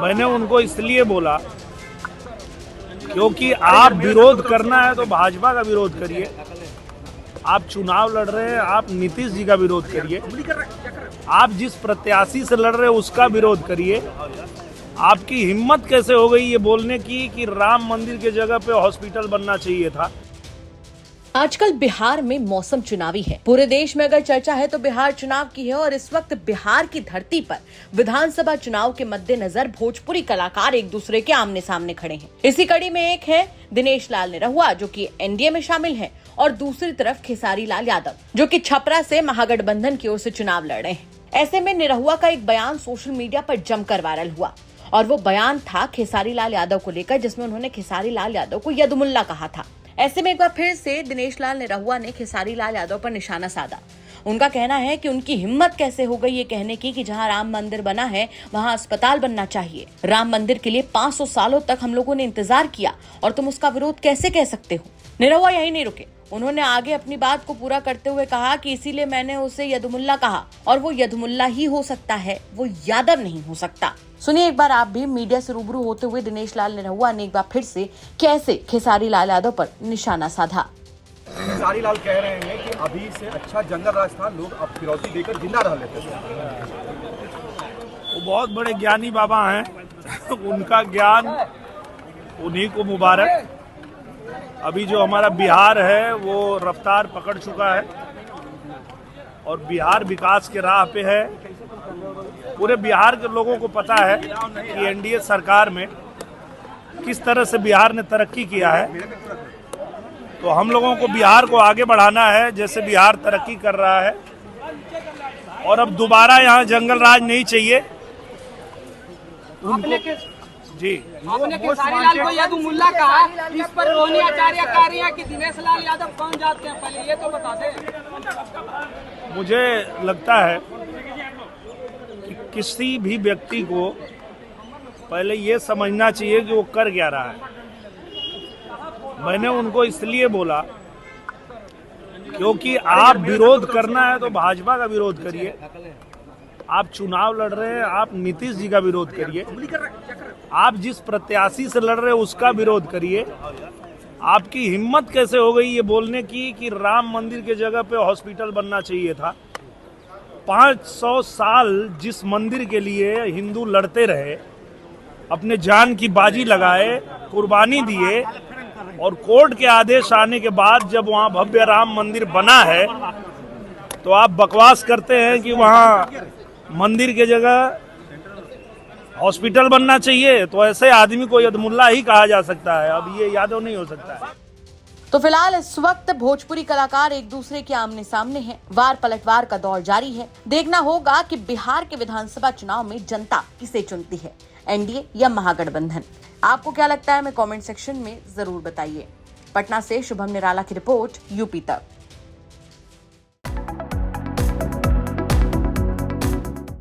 मैंने उनको इसलिए बोला क्योंकि आप विरोध करना है तो भाजपा का विरोध करिए। आप चुनाव लड़ रहे हैं, आप नीतीश जी का विरोध करिए। आप जिस प्रत्याशी से लड़ रहे हैं उसका विरोध करिए। आपकी हिम्मत कैसे हो गई ये बोलने की कि राम मंदिर के जगह पे हॉस्पिटल बनना चाहिए था। आजकल बिहार में मौसम चुनावी है। पूरे देश में अगर चर्चा है तो बिहार चुनाव की है और इस वक्त बिहार की धरती पर विधानसभा चुनाव के मद्देनजर भोजपुरी कलाकार एक दूसरे के आमने सामने खड़े हैं। इसी कड़ी में एक है दिनेश लाल निरहुआ जो कि एनडीए में शामिल हैं और दूसरी तरफ खेसारी लाल यादव जो कि छपरा से महागठबंधन की ओर से चुनाव लड़ रहे हैं। ऐसे में निरहुआ का एक बयान सोशल मीडिया पर जमकर वायरल हुआ और वो बयान था खेसारी लाल यादव को लेकर, जिसमें उन्होंने खेसारी लाल यादव को यदुमुल्ला कहा था। ऐसे में एक बार फिर से दिनेश लाल निरहुआ ने खेसारी लाल यादव पर निशाना साधा। उनका कहना है कि उनकी हिम्मत कैसे हो गई ये कहने की कि जहां राम मंदिर बना है वहां अस्पताल बनना चाहिए। राम मंदिर के लिए 500 सालों तक हम लोगों ने इंतजार किया और तुम उसका विरोध कैसे कह सकते हो। निरहुआ यही नहीं रुके, उन्होंने आगे अपनी बात को पूरा करते हुए कहा कि इसीलिए मैंने उसे यदुमुल्ला कहा और वो यदुमुल्ला ही हो सकता है, वो यादव नहीं हो सकता। सुनिए एक बार आप भी। मीडिया से रूबरू होते हुए दिनेश लाल निरहुआ ने एक बार फिर से कैसे खेसारी लाल यादव पर निशाना साधा। खेसारी लाल कह रहे हैं कि अभी से अच्छा जंगल राज था, लोग अब फिरौती देकर जिंदा रह लेते थे। वो बहुत बड़े ज्ञानी बाबा हैं उनका ज्ञान उन्हीं को मुबारक। अभी जो हमारा बिहार है वो रफ्तार पकड़ चुका है और बिहार विकास के राह पे है। पूरे बिहार के लोगों को पता है कि एनडीए सरकार में किस तरह से बिहार ने तरक्की किया है। तो हम लोगों को बिहार को आगे बढ़ाना है जैसे बिहार तरक्की कर रहा है। और अब दोबारा यहाँ जंगल राज नहीं चाहिए उनको। जी, आपने खेसारी लाल को यदुमुल्ला कहा, इस पर रोहिणी आचार्य कह रही है कि दिनेश लाल यादव कौन जाते हैं, पहले ये तो बता दें। मुझे लगता है कि किसी भी व्यक्ति को पहले ये समझना चाहिए कि वो कर क्या रहा है। मैंने उनको इसलिए बोला क्योंकि आप विरोध करना है तो भाजपा का विरोध करिए। आप चुनाव लड़ रहे हैं, आप नीतीश जी का विरोध करिए। आप जिस प्रत्याशी से लड़ रहे हैं उसका विरोध करिए। आपकी हिम्मत कैसे हो गई ये बोलने की कि राम मंदिर के जगह पे हॉस्पिटल बनना चाहिए था। 500 साल जिस मंदिर के लिए हिंदू लड़ते रहे, अपने जान की बाजी लगाए, कुर्बानी दिए और कोर्ट के आदेश आने के बाद जब वहां भव्य राम मंदिर बना है तो आप बकवास करते हैं कि वहां मंदिर के जगह हॉस्पिटल बनना चाहिए। तो ऐसे आदमी को यदमुल्ला ही कहा जा सकता है, अब ये यादव नहीं हो सकता है। तो फिलहाल इस वक्त भोजपुरी कलाकार एक दूसरे के आमने सामने हैं। वार पलटवार का दौर जारी है। देखना होगा कि बिहार के विधानसभा चुनाव में जनता किसे चुनती है, एनडीए या महागठबंधन। आपको क्या लगता है, हमें कमेंट सेक्शन में जरूर बताइए। पटना से शुभम निराला की रिपोर्ट, यूपी तक।